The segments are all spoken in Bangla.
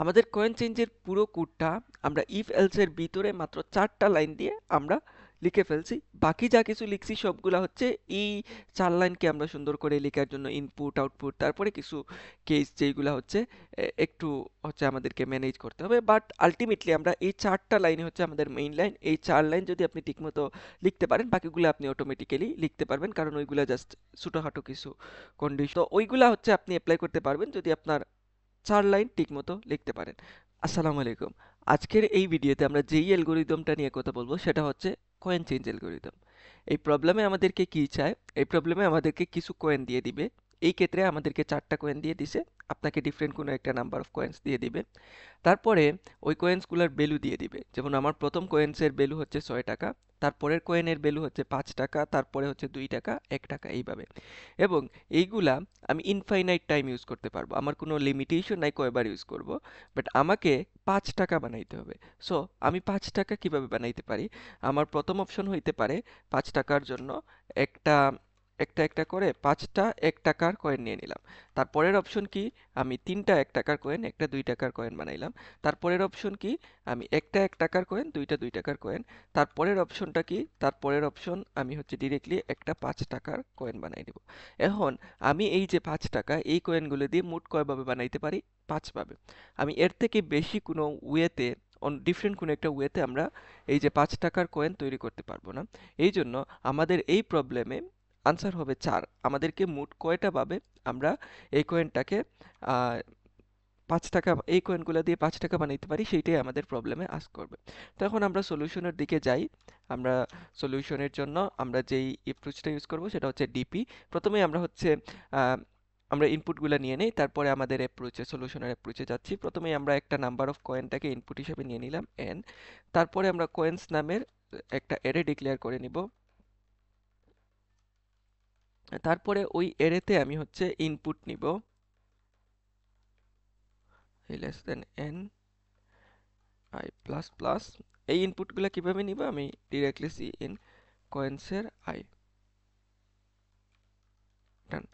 আমাদের কয়েন চেঞ্জের পুরো কোডটা আমরা ইফ এলস এর ভিতরে মাত্র 4টা লাইন দিয়ে আমরা লিখে ফেলছি। বাকি যা কিছু লিখছি সবগুলা হচ্ছে এই 4 লাইনকে আমরা সুন্দর করে লেখার জন্য ইনপুট আউটপুট তারপরে কিছু কেস যেইগুলা হচ্ছে একটু হচ্ছে আমাদেরকে ম্যানেজ করতে হবে। বাট আলটিমেটলি আমরা এই 4টা লাইন হচ্ছে আমাদের মেইন লাইন। এই 4 লাইন যদি আপনি ঠিকমতো লিখতে পারেন বাকিগুলো আপনি অটোমেটিক্যালি লিখতে পারবেন, কারণ ওইগুলা জাস্ট ছোটখাটো কিছু কন্ডিশন, তো ওইগুলা হচ্ছে আপনি অ্যাপ্লাই করতে পারবেন যদি আপনার 4 লাইন ঠিকমতো লিখতে পারেন। আসসালামু আলাইকুম। আজকের এই ভিডিওতে আমরা যেই অ্যালগরিদমটা নিয়ে কথা বলবো সেটা হচ্ছে কয়েন চেঞ্জ অ্যালগরিদম। এই প্রবলেমে আমাদেরকে কি চায়? এই প্রবলেমে আমাদেরকে কিছু কয়েন দিয়ে দিবে। এই ক্ষেত্রে আমাদেরকে 4টা কয়েন দিয়ে দিছে। আপনাকে ডিফারেন্ট কোনো একটা নাম্বার অফ কয়েন্স দিয়ে দিবে। তারপরে ওই কয়েন্সগুলোর ভ্যালু দিয়ে দিবে। যেমন আমার প্রথম কয়েন্সের ভ্যালু হচ্ছে 6 টাকা, তারপরের কয়েনের ভ্যালু হচ্ছে 5 টাকা, তারপরে হচ্ছে 2 টাকা, 1 টাকা এইভাবে। এবং এইগুলা আমি ইনফাইনাইট টাইম ইউজ করতে পারবো। আমার কোনো লিমিটেশন নাই কয়বার ইউজ করব। বাট আমাকে 5 টাকা বানাইতে হবে। সো আমি 5 টাকা কিভাবে বানাইতে পারি? আমার প্রথম অপশন হইতে পারে 5 টাকার জন্য একটা একটা করে 5টা 1 টাকার কয়েন নিয়ে নিলাম। তারপরের অপশন কি? আমি 3টা 1 টাকার কয়েন, একটা 2 টাকার কয়েন বানাইলাম। তারপরের অপশন কি? আমি একটা 1 টাকার কয়েন, দুইটা 2 টাকার কয়েন। তারপরের অপশনটা কি? তারপরের অপশন আমি হচ্ছে ডিরেক্টলি একটা 5 টাকার কয়েন বানাই দিব। এখন আমি এই যে 5 টাকা এই কয়েনগুলো দিয়ে মোট কয়ভাবে বানাইতে পারি? 5 ভাবে। আমি এর থেকে বেশি কোনো ওয়েতে ডিফারেন্ট কোনো একটা ওয়েতে আমরা এই যে 5 টাকার কয়েন তৈরি করতে পারবো না। এই জন্য আমাদের এই প্রবলেমে আনসার হবে 4। আমাদেরকে মোট কয়টা ভাবে আমরা এই কয়েনটাকে 5 টাকা এই কয়েনগুলো দিয়ে 5 টাকা বানাইতে পারি সেইটাই আমাদের প্রবলেমে আস্ক করবে। তো এখন আমরা সলিউশনের দিকে যাই। আমরা সলিউশনের জন্য আমরা যেই অ্যাপ্রোচটা ইউজ করব সেটা হচ্ছে ডিপি। প্রথমেই আমরা হচ্ছে আহ, আমরা ইনপুটগুলো নিয়ে নেই, তারপরে আমাদের অ্যাপ্রোচে সলিউশনের অ্যাপ্রোচে যাচ্ছি। প্রথমেই আমরা একটা নাম্বার অফ কয়েনটাকে ইনপুট হিসেবে নিয়ে নিলাম এন। তারপরে আমরা কয়েন্স নামের একটা অ্যারে ডিক্লেয়ার করে নিব। তারপরে ওই অ্যারেতে আমি হচ্ছে ইনপুট নিব less than n i plus plus. এই ইনপুটগুলো কিভাবে নিব? আমি ডিরেক্টলি সি ইন কয়েন্সের আই ডান।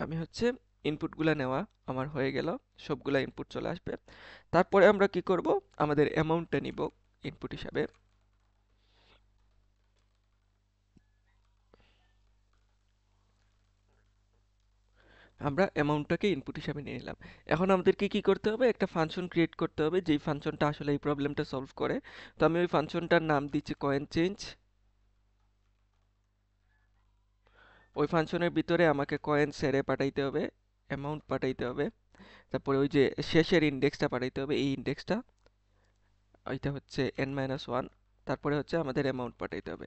আমি হচ্ছে ইনপুটগুলো নেওয়া আমার হয়ে গেল, সবগুলা ইনপুট চলে আসবে। তারপরে আমরা কি করব? আমাদের অ্যামাউন্টটা নিব ইনপুট হিসাবে। আমরা অ্যামাউন্টটাকে ইনপুট হিসাবে নিয়ে নিলাম। এখন আমাদেরকে কি করতে হবে? একটা ফাংশন ক্রিয়েট করতে হবে যেই ফাংশনটা আসলে এই প্রবলেমটা সলভ করে। তো আমি ওই ফাংশনটার নাম দিচ্ছি কয়েন চেঞ্জ। ওই ফাংশনের ভিতরে আমাকে কয়েন সেরে পাঠাইতে হবে, অ্যামাউন্ট পাঠাইতে হবে, তারপরে ওই যে শেষের ইন্ডেক্সটা পাঠাইতে হবে, এই ইন্ডেক্সটা ওইটা হচ্ছে n-1, তারপরে হচ্ছে আমাদের অ্যামাউন্ট পাঠাইতে হবে।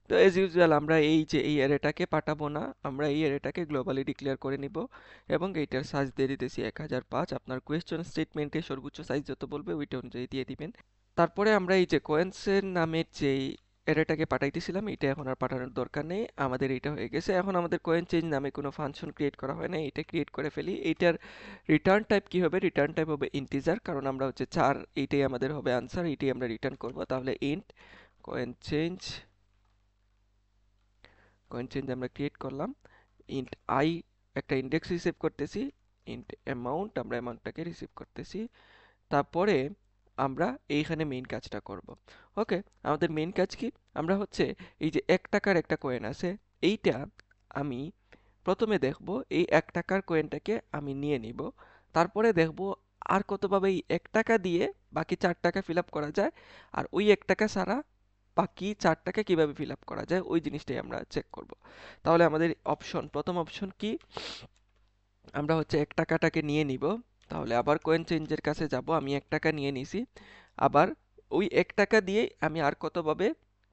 তো এজ ইউজুয়াল আমরা এই যে এই অ্যারেটাকে পাঠাবো না, আমরা এই অ্যারেটাকে গ্লোবালি ডিক্লেয়ার করে নিব এবং এইটার সাইজ দিয়ে দিতেছি 1005। আপনার কোয়েশ্চন স্টেটমেন্টে সর্বোচ্চ সাইজ যত বলবে ওইটা অনুযায়ী দিয়ে দিবেন। তারপরে আমরা এই যে কয়েন্সের নামের যেই অ্যারেটাকে পাঠাইতেছিলাম এটা এখন আর পাঠানোর দরকার নেই, আমাদের এইটা হয়ে গেছে। এখন আমাদের কয়েন চেঞ্জ নামে কোনো ফাংশন ক্রিয়েট করা হয় না, এটা ক্রিয়েট করে ফেলি। এইটার রিটার্ন টাইপ কি হবে? রিটার্ন টাইপ হবে ইন্টিজার, কারণ আমরা হচ্ছে 4, এইটাই আমাদের হবে আনসার, এইটাই আমরা রিটার্ন করব। তাহলে int coin change, coin change আমরা ক্রিয়েট করলাম। ইন্ট আই একটা ইন্ডেক্স রিসিভ করতেছি, ইন্ট অ্যামাউন্ট আমরা অ্যামাউন্টটাকে রিসিভ করতেছি। তারপরে আমরা এইখানে মেইন কাজটা করব। ওকে, আমাদের মেইন কাজ কি? আমরা হচ্ছে এই যে 1 টাকার একটা কয়েন আছে, এইটা আমি প্রথমে দেখব এই 1 টাকার কয়েনটাকে আমি নিয়ে নিব। তারপরে দেখব আর কতভাবে এই 1 টাকা দিয়ে বাকি 4 টাকা ফিল আপ করা যায়, আর ওই 1 টাকা ছাড়া বাকি 4 টাকা কিভাবে ফিল আপ করা যায় ওই জিনিসটাই আমরা চেক করব। তাহলে আমাদের প্রথম অপশন কি? আমরা হচ্ছে 1 টাকাটাকে নিয়ে নিব। তাহলে আবার কয়েন চেঞ্জের কাছে যাব, আমি 1 টাকা নিয়ে নিছি। আবার ওই 1 টাকা দিয়ে আমি আর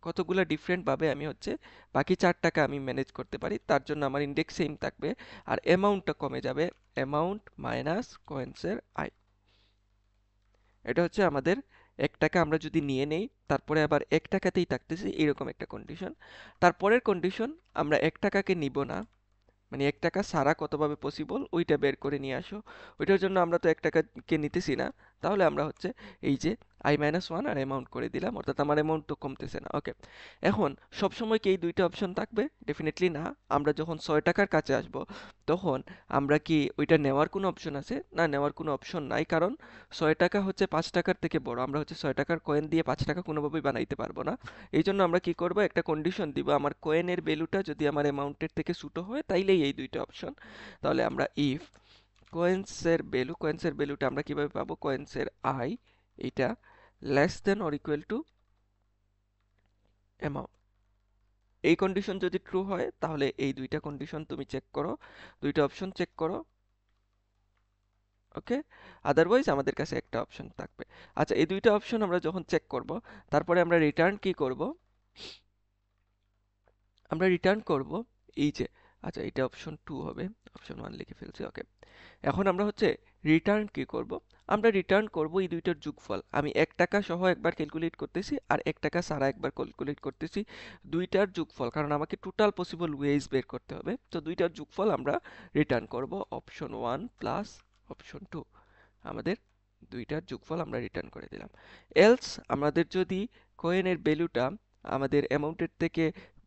কতগুলা ডিফারেন্ট ভাবে আমি হচ্ছে বাকি 4 টাকা আমি ম্যানেজ করতে পারি। তার জন্য আমার ইন্ডেক্স সেম থাকবে আর অ্যামাউন্টটা কমে যাবে। অ্যামাউন্ট মাইনাস কয়েন্সের আই। এটা হচ্ছে আমাদের 1 টাকা আমরা যদি নিয়ে নেই তারপরে আবার 1 টাকাতেই থাকতেছি, এরকম একটা কন্ডিশন। তারপরের কন্ডিশন, আমরা 1 টাকাকে নিব না, মানে 1 টাকা ছাড়া কতভাবে পসিবল ওইটা বের করে নিয়ে আসো। ওইটার জন্য আমরা তো 1 টাকাকে নিতেছি না, তাহলে আমরা হচ্ছে এই যে i-1 আর অ্যামাউন্ট করে দিলাম, অর্থাৎ আমার অ্যামাউন্ট তো কমতেছে না। ওকে, এখন সবসময় কি এই দুইটা অপশন থাকবে? ডেফিনেটলি না। আমরা যখন 6 টাকার কাছে আসব তখন আমরা কি ওইটা নেওয়ার কোনো অপশন আছে? না, নেওয়ার কোনো অপশন নাই, কারণ 6 টাকা হচ্ছে 5 টাকার থেকে বড়। আমরা হচ্ছে 6 টাকার কয়েন দিয়ে 5 টাকা কোনোভাবেই বানাইতে পারবো না। এই জন্য আমরা কি করব, একটা কন্ডিশন দিব, আমার কয়েনের ভ্যালুটা যদি আমার অ্যামাউন্টের থেকে ছোট হয় তাইলেই এই দুইটা অপশন। তাহলে আমরা ইফ কোয়েন্সের ভ্যালুটা আমরা কিভাবে পাবো? কোয়েন্সের আই এটা less than or equal to amount. এই কন্ডিশন যদি ট্রু হয় তাহলে এই দুইটা কন্ডিশন তুমি চেক করো, দুইটা অপশন চেক করো। ওকে, আদারওয়াইজ আমাদের কাছে একটা অপশন থাকবে। আচ্ছা, এই দুইটা অপশন আমরা যখন চেক করব তারপরে আমরা রিটার্ন কি করব? আমরা রিটার্ন করব এই যে, আচ্ছা এটা অপশন 2 হবে, অপশন 1 লিখে ফেলছি। ওকে, এখন আমরা হচ্ছে রিটার্ন কি করব? আমরা রিটার্ন করব এই দুইটার যোগফল। আমি 1 টাকা সহ একবার ক্যালকুলেট করতেছি আর 1 টাকা ছাড়া একবার ক্যালকুলেট করতেছি, দুইটার যোগফল, কারণ আমাকে টোটাল পসিবল ওয়েজ বের করতে হবে। তো দুইটার যোগফল আমরা রিটার্ন করব, অপশন 1 প্লাস অপশন 2। আমাদের দুইটার যোগফল আমরা রিটার্ন করে দিলাম। এলস আমাদের যদি কয়েনের ভ্যালুটা আমাদের অ্যামাউন্টের থেকে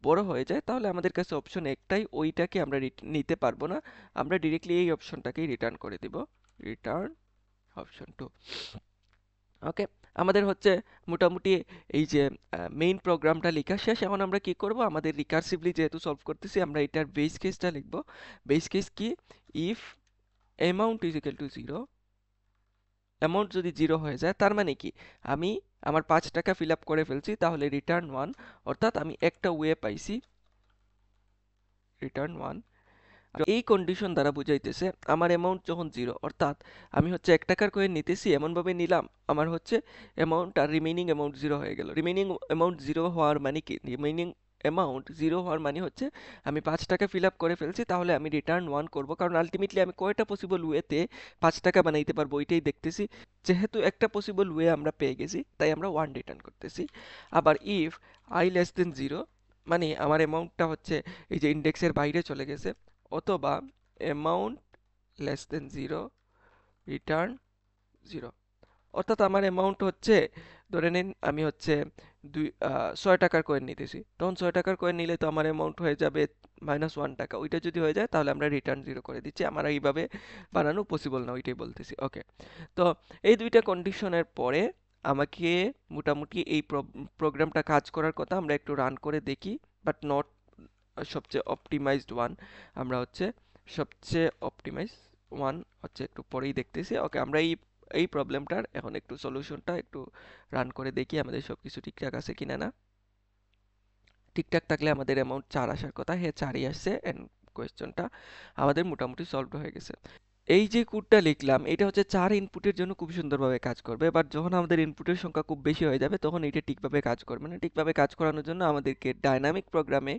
বড় হয়ে যায় তাহলে আমাদের কাছে অপশন একটাই, ওইটাকে আমরা নিতে পারবো না, আমরা ডিরেক্টলি এই অপশনটাকেই রিটার্ন করে দিব, রিটার্ন অপশন 2। ওকে, আমাদের হচ্ছে মোটামুটি এই যে মেইন প্রোগ্রামটা লেখা শেষ। এখন আমরা কি করব, আমাদের রিকার্সিভলি যেহেতু সলভ করতেছি আমরা এটার বেস কেসটা লিখব। বেস কেস কি? If amount is equal to 0, amount যদি 0 হয়ে যায় তার মানে কি, আমি আমার 5 টাকা ফিল আপ করে ফেলছি, তাহলে রিটার্ন 1, অর্থাৎ আমি একটা ওয়ে পাইছি, রিটার্ন 1। এই কন্ডিশন দ্বারা বুঝাইতেছে আমার অ্যামাউন্ট যখন 0, অর্থাৎ আমি হচ্ছে 1 টাকার কয়েন নিতেছি, এমনভাবে নিলাম আমার হচ্ছে অ্যামাউন্ট আর রিমেইনিং অ্যামাউন্ট 0 হয়ে গেল। রিমেইনিং অ্যামাউন্ট 0 হওয়ার মানে কি? রিমেইনিং অ্যামাউন্ট 0 হওয়ার মানে হচ্ছে আমি 5 টাকা ফিল আপ করে ফেলছি, তাহলে আমি রিটার্ন 1 করব, কারণ আলটিমেটলি আমি কয়টা পসিবল ওয়েতে 5 টাকা বানাইতে পারবো ওইটাই দেখতেছি। যেহেতু একটা পসিবল ওয়ে আমরা পেয়ে গেছি তাই আমরা 1 রিটার্ন করতেছি। আবার ইফ আই লেস দেন 0, মানে আমার অ্যামাউন্টটা হচ্ছে এই যে ইন্ডেক্সের বাইরে চলে গেছে, অথবা অ্যামাউন্ট লেস দেন 0, রিটার্ন 0। অর্থাৎ আমার অ্যামাউন্ট হচ্ছে, ধরে নিন আমি হচ্ছে 6 টাকার কয়েন নিতেছি, তখন 6 টাকার কয়েন নিলে তো আমার অ্যামাউন্ট হয়ে যাবে -1 টাকা। ওইটা যদি হয়ে যায় তাহলে আমরা রিটার্ন 0 করে দিচ্ছি। আমার এইভাবে বানানো পসিবল না, ওইটাই বলতেছি। ওকে, তো এই দুইটা কন্ডিশনের পরে আমাকে মোটামুটি এই প্রোগ্রামটা কাজ করার কথা, আমরা একটু রান করে দেখি, বাট নট সবচেয়ে অপটিমাইজড ওয়ান। আমরা হচ্ছে সবচেয়ে অপটিমাইজ ওয়ান হচ্ছে একটু পরেই দেখতেছি। ওকে, আমরা এই এই প্রবলেমটার এখন একটু সলিউশনটা একটু রান করে দেখি আমাদের সবকিছু ঠিকঠাক আছে কিনা। না, ঠিকঠাক থাকলে আমাদের অ্যামাউন্ট 4 আসার কথা, হ্যাঁ 4ই আসছে, এন্ড কোয়েশ্চনটা আমাদের মোটামুটি সলভড হয়ে গেছে। এই যে কোডটা লিখলাম এটা হচ্ছে 4 ইনপুটের জন্য খুব সুন্দরভাবে কাজ করবে, বাট যখন আমাদের ইনপুটের সংখ্যা খুব বেশি হয়ে যাবে তখন এটা ঠিকভাবে কাজ করবে না। ঠিকভাবে কাজ করানোর জন্য আমাদেরকে ডাইনামিক প্রোগ্রামে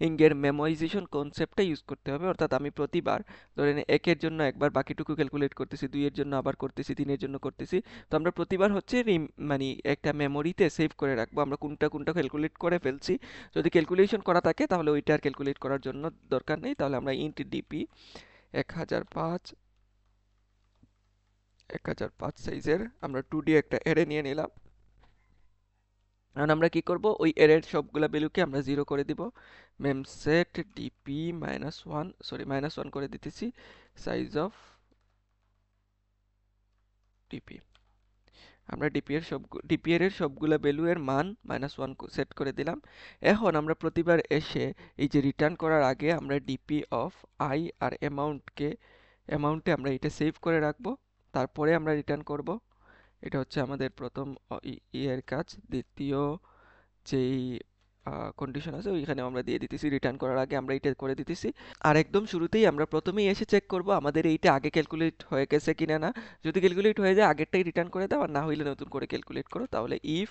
ইংয়ের মেমোরাইজেশন কনসেপ্টটা ইউজ করতে হবে। অর্থাৎ আমি প্রতিবার ধরেন 1-এর জন্য একবার বাকিটুকু ক্যালকুলেট করতেছি, 2-এর জন্য আবার করতেছি, 3-এর জন্য করতেছি। তো আমরা প্রতিবার হচ্ছে মানে একটা মেমোরিতে সেভ করে রাখবো আমরা কোনটা কোনটা ক্যালকুলেট করে ফেলছি। যদি ক্যালকুলেশন করা থাকে তাহলে ওইটা আর ক্যালকুলেট করার জন্য দরকার নেই। তাহলে আমরা ইন্ট ডিপি 1005 সাইজের আমরা 2D একটা অ্যারে নিয়ে নিলাম। এখন আমরা কি করব, ওই অ্যারের সবগুলা ভ্যালুকে আমরা 0 করে দিব। মেমসেট ডিপি -1, সরি -1 করে দিতেছি, সাইজ অফ ডিপি। আমরা ডিপি এর সবগুলা ভ্যালু এর মান -1 সেট করে দিলাম। এখন আমরা প্রতিবার এসে এই যে রিটার্ন করার আগে আমরা ডিপি অফ আই আর অ্যামাউন্টে আমরা এটা সেভ করে রাখবো, তারপরে আমরা রিটার্ন করব। এটা হচ্ছে আমাদের প্রথম ইয়ের কাজ। দ্বিতীয় যেই কন্ডিশন আছে ওইখানে আমরা দিয়ে দিতেছি, রিটার্ন করার আগে আমরা এটা করে দিতেছি। আর একদম শুরুতেই আমরা প্রথমেই এসে চেক করব আমাদের এইটা আগে ক্যালকুলেট হয়ে গেছে কিনা। না, যদি ক্যালকুলেট হয়ে যায় আগেরটাই রিটার্ন করে দাও, আর না হইলে নতুন করে ক্যালকুলেট করো। তাহলে ইফ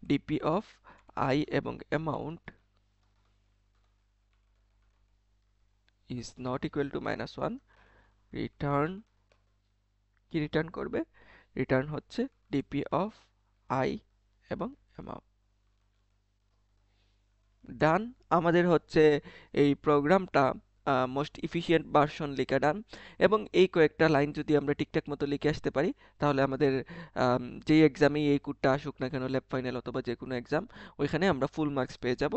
ডিপি অফ আই এবং amount is not equal to -1, return কি রিটার্ন করবে? রিটার্ন হচ্ছে ডিপি অফ আই এবং অ্যামাউন্ট। ডান। আমাদের হচ্ছে এই প্রোগ্রামটা মোস্ট ইফিশিয়েন্ট ভার্সন লেখা ডান। এবং এই কয়েকটা লাইন যদি আমরা ঠিকঠাক মতো লিখে আসতে পারি, তাহলে আমাদের যেই এক্সামেই এই কোডটা আসুক না কেন, ল্যাব ফাইনাল অথবা যে কোনো এক্সাম, ওইখানে আমরা ফুল মার্কস পেয়ে যাব।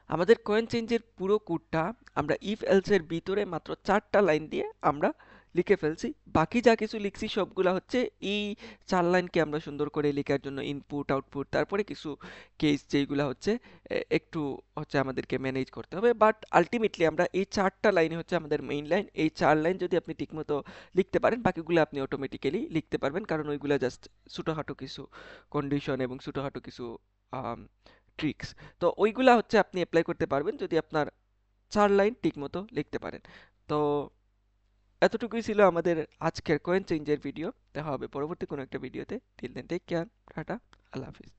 আমাদের কয়েন চেঞ্জের পুরো কোডটা আমরা ইফ এলস এর ভিতরে মাত্র 4টা লাইন দিয়ে আমরা লিখে ফেলছি। বাকি যা কিছু লিখছি সবগুলা হচ্ছে এই 4 লাইনকে আমরা সুন্দর করে লেখার জন্য ইনপুট, আউটপুট, তারপরে কিছু কেস যেইগুলা হচ্ছে একটু হচ্ছে আমাদেরকে ম্যানেজ করতে হবে। বাট আলটিমেটলি আমরা এই 4টা লাইন হচ্ছে আমাদের মেইন লাইন। এই 4 লাইন যদি আপনি ঠিকমতো লিখতে পারেন, বাকিগুলো আপনি অটোমেটিক্যালি লিখতে পারবেন, কারণ ওইগুলা জাস্ট ছোটখাটো কিছু কন্ডিশন এবং ছোটখাটো কিছু ট্রিক্স। তো ওইগুলা হচ্ছে আপনি অ্যাপ্লাই করতে পারবেন যদি আপনার 4 লাইন ঠিকমতো লিখতে পারেন। তো এতটুকুই ছিল আমাদের আজকের কয়েন চেঞ্জের ভিডিও। দেখা হবে পরবর্তী কোনো একটা ভিডিওতে। টিল দেন টেক কেয়ার, টাটা, আল্লাহ হাফিজ।